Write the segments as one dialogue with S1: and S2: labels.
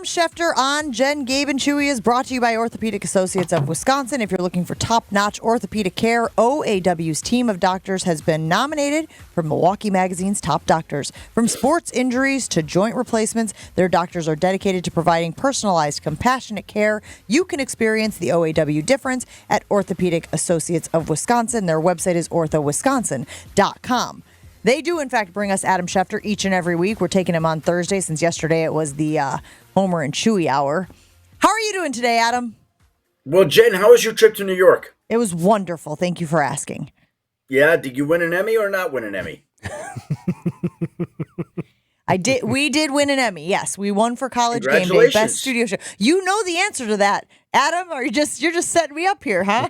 S1: Schefter on Jen, Gabe, and Chewy is brought to you by Orthopedic Associates of Wisconsin. If you're looking for top-notch orthopedic care, OAW's team of doctors has been nominated for Milwaukee Magazine's Top Doctors. From sports injuries to joint replacements, their doctors are dedicated to providing personalized, compassionate care. You can experience the OAW difference at Orthopedic Associates of Wisconsin. Their website is orthowisconsin.com. They do, in fact, bring us Adam Schefter each and every week. We're taking him on Thursday since yesterday it was the Homer and Chewy hour. How are you doing today, Adam?
S2: Well, Jen, how was your trip to New York?
S1: It was wonderful. Thank you for asking.
S2: Yeah, did you win an Emmy or not win an Emmy?
S1: I did. We did win an Emmy. Yes, we won for College Game Day, Best Studio Show. You know the answer to that, Adam. Or you're just setting me up here, huh?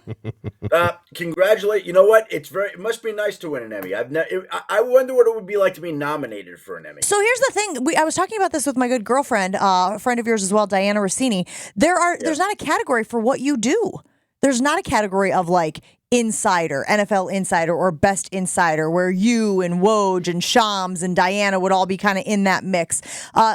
S2: Congratulate. You know what? It must be nice to win an Emmy. I wonder what it would be like to be nominated for an Emmy.
S1: So here's the thing. I was talking about this with my good girlfriend, a friend of yours as well, Diana Rossini. There's not a category for what you do. There's not a category of like insider, NFL insider, or best insider, where you and Woj and Shams and Diana would all be kind of in that mix.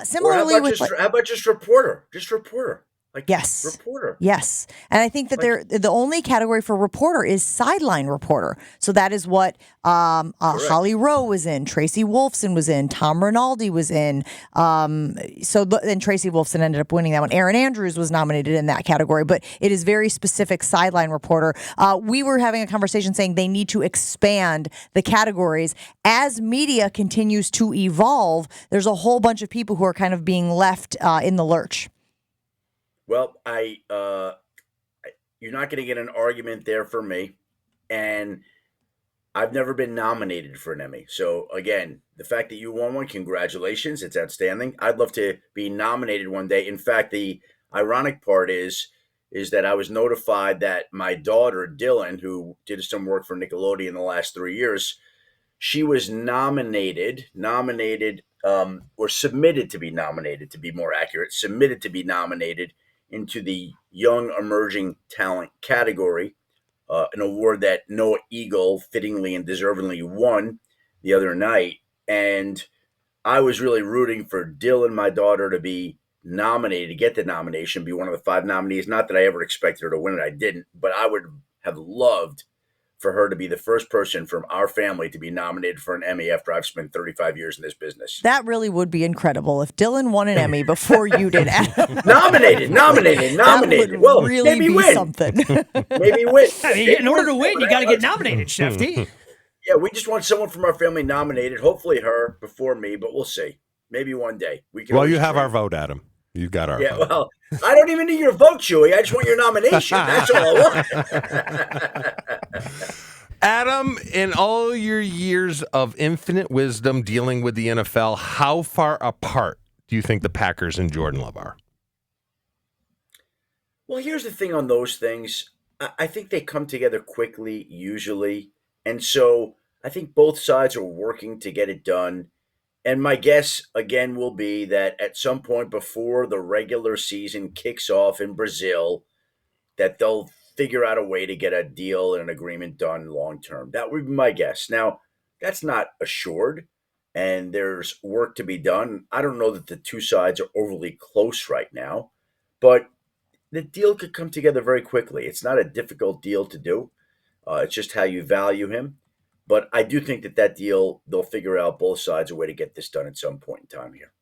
S1: Similarly,
S2: how about just reporter? Just reporter.
S1: Yes.
S2: Reporter.
S1: Yes. And I think that the only category for reporter is sideline reporter. So that is what Holly Rowe was in, Tracy Wolfson was in, Tom Rinaldi was in. And Tracy Wolfson ended up winning that one. Aaron Andrews was nominated in that category, but it is very specific sideline reporter. We were having a conversation saying they need to expand the categories. As media continues to evolve, there's a whole bunch of people who are kind of being left in the lurch.
S2: Well, you're not going to get an argument there for me, and I've never been nominated for an Emmy. So again, the fact that you won one, congratulations, it's outstanding. I'd love to be nominated one day. In fact, the ironic part is that I was notified that my daughter Dylan, who did some work for Nickelodeon the last 3 years, she was nominated, or submitted to be nominated, to be more accurate, submitted to be nominated into the Young Emerging Talent category, an award that Noah Eagle fittingly and deservingly won the other night. And I was really rooting for Dylan, my daughter, to be nominated, to get the nomination, be one of the 5 nominees. Not that I ever expected her to win it. I didn't. But I would have loved for her to be the first person from our family to be nominated for an Emmy after I've spent 35 years in this business.
S1: That really would be incredible if Dylan won an Emmy before you did.
S2: Nominated.
S1: That would
S2: well,
S1: really
S2: maybe
S1: be
S2: win.
S1: Something.
S2: Maybe win.
S3: I mean, in order to win, you got to get nominated, Shefty.
S2: Yeah, we just want someone from our family nominated. Hopefully her before me, but we'll see. Maybe one day.
S4: Well, you have our vote, Adam. You got our vote.
S2: Yeah, well, I don't even need your vote, Chewy. I just want your nomination. That's all I want.
S4: Adam, in all your years of infinite wisdom dealing with the NFL, how far apart do you think the Packers and Jordan Love are?
S2: Well, here's the thing on those things. I think they come together quickly, usually. And so I think both sides are working to get it done. And my guess, again, will be that at some point before the regular season kicks off in Brazil, that they'll figure out a way to get a deal and an agreement done long term. That would be my guess. Now, that's not assured, and there's work to be done. I don't know that the two sides are overly close right now, but the deal could come together very quickly. It's not a difficult deal to do. It's just how you value him. But I do think that deal, they'll figure out both sides a way to get this done at some point in time here.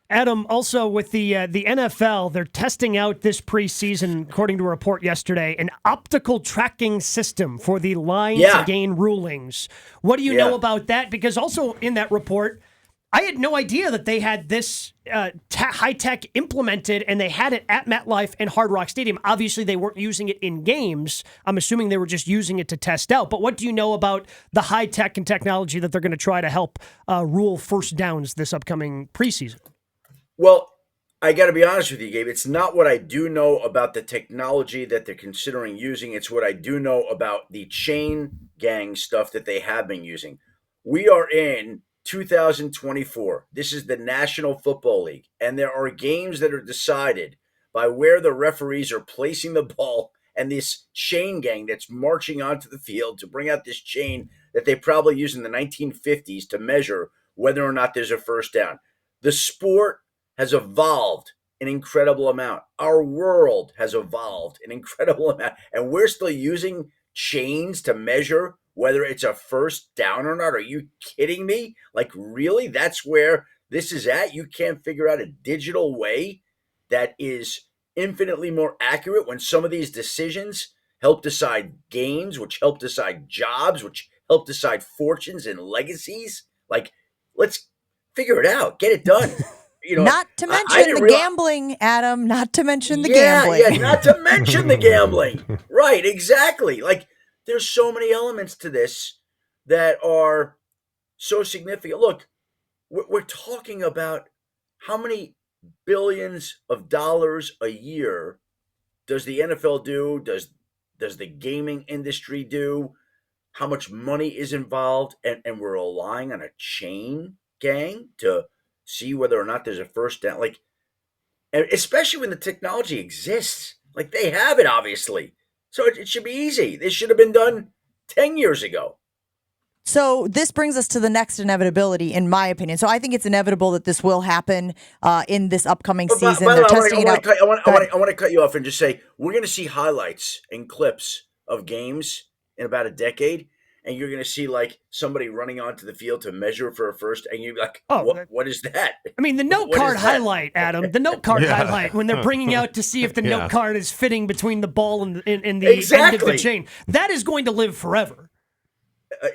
S3: Adam, also with the NFL, they're testing out this preseason, according to a report yesterday, an optical tracking system for the line to gain rulings. What do you know about that? Because also in that report, I had no idea that they had this high-tech implemented, and they had it at MetLife and Hard Rock Stadium. Obviously, they weren't using it in games. I'm assuming they were just using it to test out. But what do you know about the high-tech and technology that they're going to try to help rule first downs this upcoming preseason?
S2: Well, I got to be honest with you, Gabe. It's not what I do know about the technology that they're considering using. It's what I do know about the chain gang stuff that they have been using. We are in 2024. This is the National Football League, and there are games that are decided by where the referees are placing the ball and this chain gang that's marching onto the field to bring out this chain that they probably used in the 1950s to measure whether or not there's a first down. The sport has evolved an incredible amount. Our world has evolved an incredible amount, and we're still using chains to measure whether it's a first down or not. Are you kidding me? Like, really? That's where this is at? You can't figure out a digital way that is infinitely more accurate when some of these decisions help decide games, which help decide jobs, which help decide fortunes and legacies. Like, let's figure it out. Get it done.
S1: Not to mention the gambling, Adam. Not to mention the gambling.
S2: Yeah, not to mention the gambling. Right, exactly. Like, there's so many elements to this that are so significant. Look, we're talking about how many billions of dollars a year does the NFL do? Does the gaming industry do? How much money is involved? And we're relying on a chain gang to see whether or not there's a first down. Like, especially when the technology exists. Like, they have it, obviously. So it should be easy. This should have been done 10 years ago.
S1: So this brings us to the next inevitability, in my opinion. So I think it's inevitable that this will happen in this upcoming season. They're testing it out.
S2: I want to cut you off and just say we're going to see highlights and clips of games in about a decade, and you're going to see like somebody running onto the field to measure for a first, and you're like, what is that?
S3: I mean, the note card highlight, Adam. The note card highlight when they're bringing out to see if the note card is fitting between the ball and the end of the chain. That is going to live forever.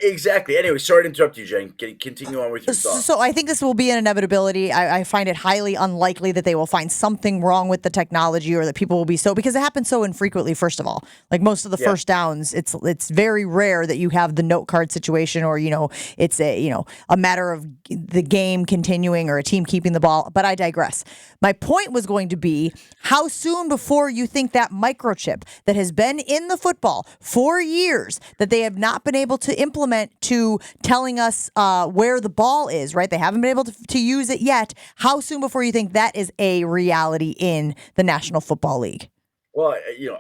S2: Exactly. Anyway, sorry to interrupt you, Jane. Continue on with your thoughts.
S1: So I think this will be an inevitability. I find it highly unlikely that they will find something wrong with the technology or that people will be because it happens so infrequently, first of all. Like most of the first downs, it's very rare that you have the note card situation or, it's a matter of the game continuing or a team keeping the ball. But I digress. My point was going to be how soon before you think that microchip that has been in the football for years that they have not been able to implement to telling us where the ball is, right? They haven't been able to use it yet. How soon before you think that is a reality in the National Football League?
S2: Well,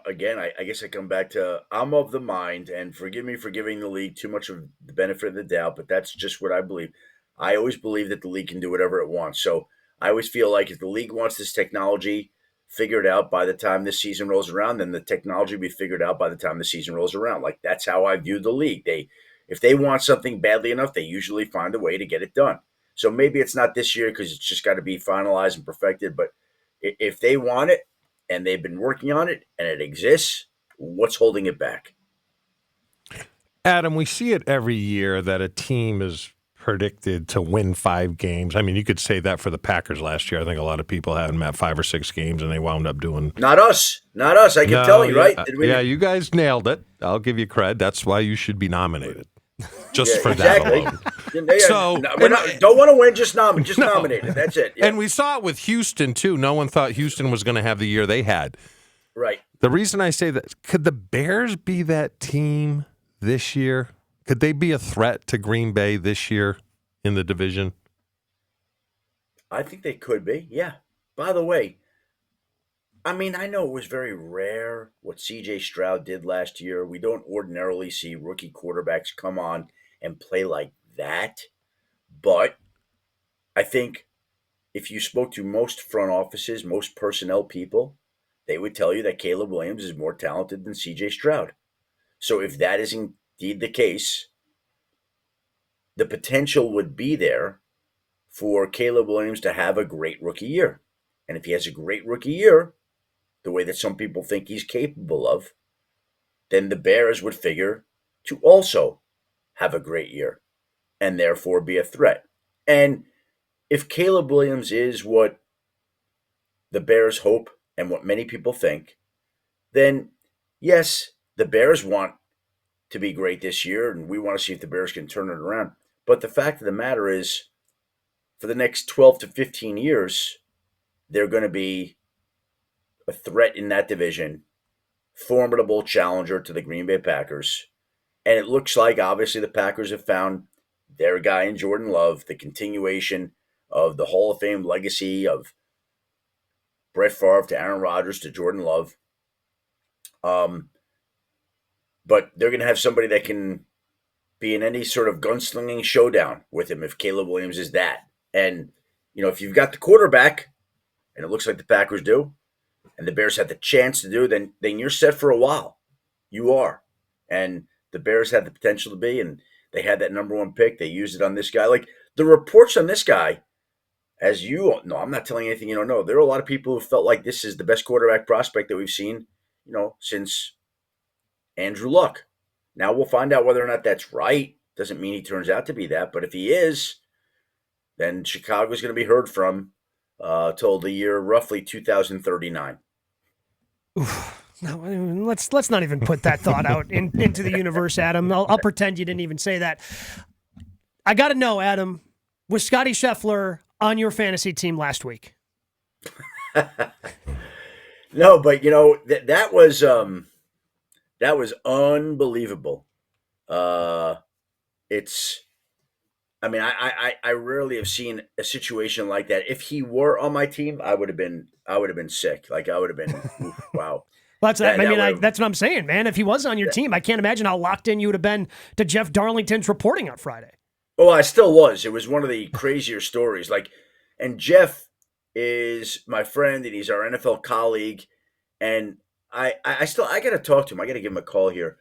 S2: again, I guess I come back to I'm of the mind, and forgive me for giving the league too much of the benefit of the doubt, but that's just what I believe. I always believe that the league can do whatever it wants. So I always feel like if the league wants this technology figured out by the time this season rolls around, then the technology will be figured out by the time the season rolls around. Like, that's how I view the league. If they want something badly enough, they usually find a way to get it done. So maybe it's not this year because it's just got to be finalized and perfected. But if they want it and they've been working on it and it exists, what's holding it back?
S4: Adam, we see it every year that a team is predicted to win 5 games. I mean, you could say that for the Packers last year. I think a lot of people had them at 5 or 6 games, and they wound up doing...
S2: Not us. I can tell you, right?
S4: You guys nailed it. I'll give you credit. That's why you should be nominated. Just for that alone.
S2: So don't want to win, just nominated. That's it. Yeah.
S4: And we saw it with Houston, too. No one thought Houston was going to have the year they had.
S2: Right.
S4: The reason I say that, could the Bears be that team this year? Could they be a threat to Green Bay this year in the division?
S2: I think they could be, yeah. By the way, I mean, I know it was very rare what C.J. Stroud did last year. We don't ordinarily see rookie quarterbacks come on and play like that. But I think if you spoke to most front offices, most personnel people, they would tell you that Caleb Williams is more talented than C.J. Stroud. So if that is indeed the case, the potential would be there for Caleb Williams to have a great rookie year. And if he has a great rookie year, the way that some people think he's capable of, then the Bears would figure to also have a great year and therefore be a threat. And if Caleb Williams is what the Bears hope and what many people think, then yes, the Bears want to be great this year, and we want to see if the Bears can turn it around. But the fact of the matter is, for the next 12 to 15 years, they're going to be a threat in that division, formidable challenger to the Green Bay Packers. And it looks like, obviously, the Packers have found their guy in Jordan Love, the continuation of the Hall of Fame legacy of Brett Favre to Aaron Rodgers to Jordan Love. But they're going to have somebody that can be in any sort of gunslinging showdown with him if Caleb Williams is that. And, if you've got the quarterback, and it looks like the Packers do, and the Bears had the chance to do, then you're set for a while. You are. And the Bears had the potential to be, and they had that number one pick. They used it on this guy. Like, the reports on this guy, as you know, I'm not telling you anything you don't know. There are a lot of people who felt like this is the best quarterback prospect that we've seen, since Andrew Luck. Now we'll find out whether or not that's right. Doesn't mean he turns out to be that, but if he is, then Chicago's going to be heard from till the year roughly 2039.
S3: No, let's not even put that thought out into the universe, Adam. I'll pretend you didn't even say that. I got to know, Adam, was Scottie Scheffler on your fantasy team last week?
S2: No, but that was unbelievable. I rarely have seen a situation like that. If he were on my team, I would have been sick. Like, I would have been, wow.
S3: Well, that's what I'm saying, man. If he was on your team, I can't imagine how locked in you would have been to Jeff Darlington's reporting on Friday.
S2: Oh, I still was. It was one of the crazier stories. And Jeff is my friend, and he's our NFL colleague. And I got to talk to him. I got to give him a call here.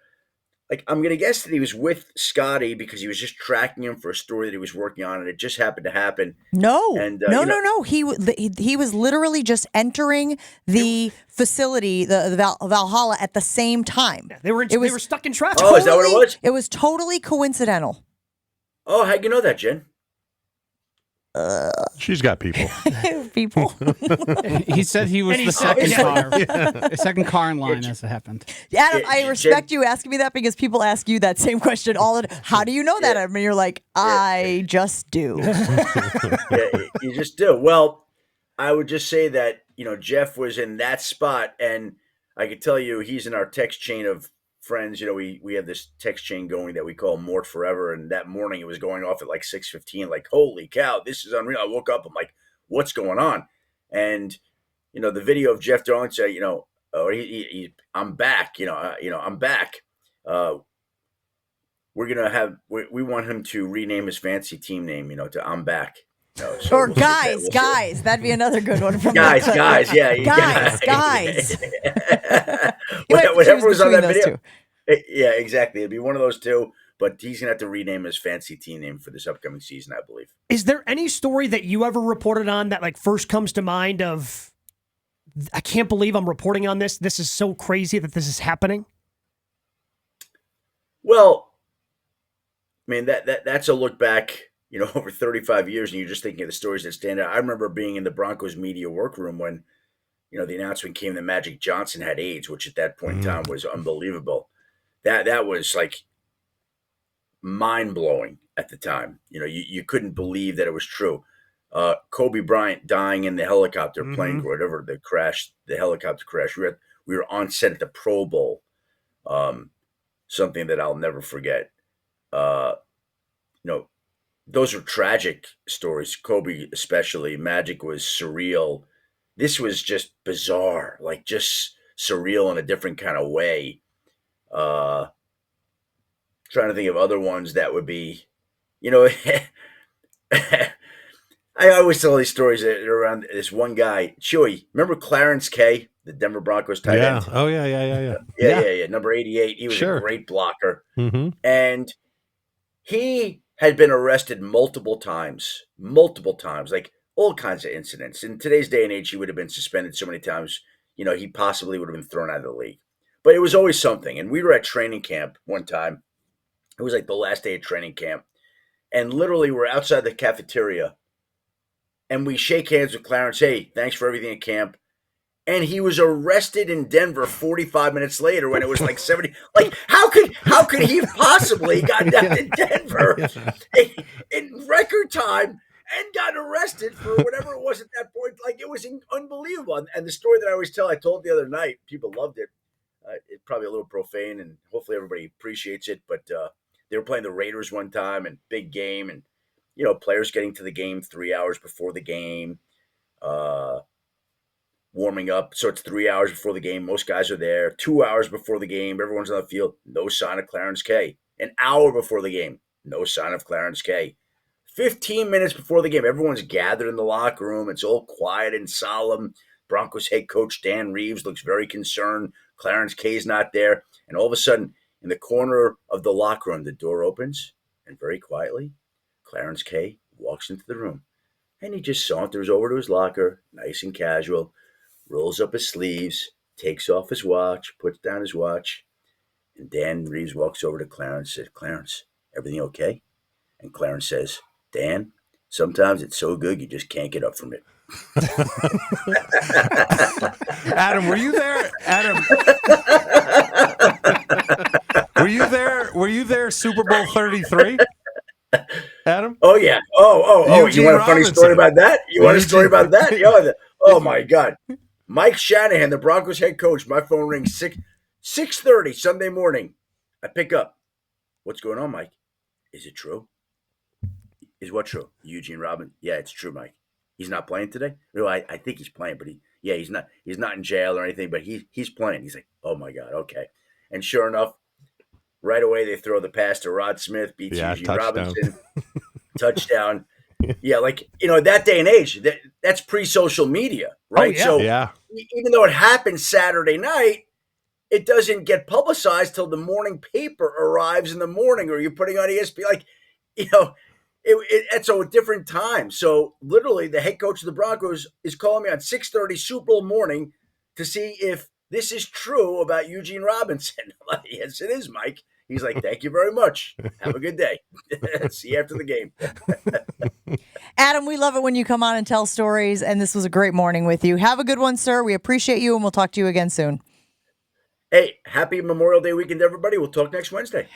S2: Like, I'm going to guess that he was with Scottie because he was just tracking him for a story that he was working on, and it just happened to happen.
S1: No. He was literally just entering the facility, the Valhalla, at the same time.
S3: Yeah, they were stuck in traffic.
S2: Oh, is that what it was?
S1: It was totally coincidental.
S2: Oh, how'd you know that, Jen?
S4: She's got people.
S1: People.
S5: He said he was the second car in line as it happened.
S1: Adam, I respect you asking me that because people ask you that same question all the time. How do you know that? And you're like, I just do.
S2: Yeah, you just do. Well, I would just say that, Jeff was in that spot, and I could tell you he's in our text chain of friends. We have this text chain going that we call Mort Forever, and that morning it was going off at like 6:15. Like, holy cow, this is unreal. I woke up, I'm like, what's going on? And the video of Jeff Darlington say, I'm back. I'm back. We're gonna have we want him to rename his fancy team name, to I'm back. So
S1: or guys, that'd be another good one from
S2: guys, yeah,
S1: guys.
S2: Whatever was on that video. Yeah, exactly. It'd be one of those two, but he's gonna have to rename his fancy team name for this upcoming season, I believe.
S3: Is there any story that you ever reported on that first comes to mind of, I can't believe I'm reporting on this. This is so crazy that this is happening?
S2: Well, I mean, that's a look back, over 35 years, and you're just thinking of the stories that stand out. I remember being in the Broncos media workroom when, the announcement came that Magic Johnson had AIDS, which at that point in time was unbelievable. That was like mind-blowing at the time. You couldn't believe that it was true. Kobe Bryant dying in the helicopter plane, or whatever, the helicopter crash. We were on set at the Pro Bowl. Something that I'll never forget. Those are tragic stories. Kobe especially. Magic was surreal. This was just bizarre, like just surreal in a different kind of way. Trying to think of other ones that would be, I always tell these stories that are around this one guy, Chewy. Remember Clarence K, the Denver Broncos tight end?
S4: Oh, yeah.
S2: Yeah. Number 88. He was a great blocker.
S4: Mm-hmm.
S2: And he had been arrested multiple times, like all kinds of incidents. In today's day and age, he would have been suspended so many times, he possibly would have been thrown out of the league. But it was always something. And we were at training camp one time. It was like the last day of training camp. And literally we're outside the cafeteria. And we shake hands with Clarence. Hey, thanks for everything at camp. And he was arrested in Denver 45 minutes later when it was like 70. Like, how could he have possibly gotten down to Denver in record time and got arrested for whatever it was at that point? Like, it was unbelievable. And the story that I always tell, I told the other night, people loved it. It's probably a little profane, and hopefully everybody appreciates it. But they were playing the Raiders one time, and big game, and players getting to the game 3 hours before the game. Warming up, so it's 3 hours before the game. Most guys are there. 2 hours before the game, everyone's on the field. No sign of Clarence K. An hour before the game, no sign of Clarence K. 15 minutes before the game, everyone's gathered in the locker room. It's all quiet and solemn. Broncos head coach Dan Reeves looks very concerned. Clarence Kay's not there. And all of a sudden, in the corner of the locker room, the door opens, and very quietly, Clarence Kay walks into the room. And he just saunters over to his locker, nice and casual, rolls up his sleeves, takes off his watch, puts down his watch. And Dan Reeves walks over to Clarence and says, Clarence, everything okay? And Clarence says, Dan, sometimes it's so good you just can't get up from it.
S4: Adam, were you there? Adam, were you there? Were you there? Super Bowl 33. Adam?
S2: Oh yeah. Oh!
S4: Eugene
S2: You want a funny
S4: Robinson.
S2: story about that? You want a story about that? Oh my God! Mike Shanahan, the Broncos head coach. My phone rings 6:30 Sunday morning. I pick up. What's going on, Mike? Is it true? Is what true? Eugene Robinson? Yeah, it's true, Mike. He's not playing today? No, I think he's playing, but he's not in jail or anything, but he's playing. He's like, oh my God, okay. And sure enough, right away they throw the pass to Rod Smith, beats Eugene
S4: touchdown.
S2: Robinson. Touchdown. Yeah, like, that day and age, that's pre-social media, right?
S3: Oh, yeah.
S2: So even though it happened Saturday night, it doesn't get publicized till the morning paper arrives in the morning, or you're putting on ESPN. Like, it's a different time. So literally the head coach of the Broncos is calling me on 6:30 Super Bowl morning to see if this is true about Eugene Robinson. Like, yes, it is, Mike. He's like, thank you very much. Have a good day. See you after the game.
S1: Adam, we love it when you come on and tell stories, and this was a great morning with you. Have a good one, sir. We appreciate you, and we'll talk to you again soon.
S2: Hey, happy Memorial Day weekend, everybody. We'll talk next Wednesday.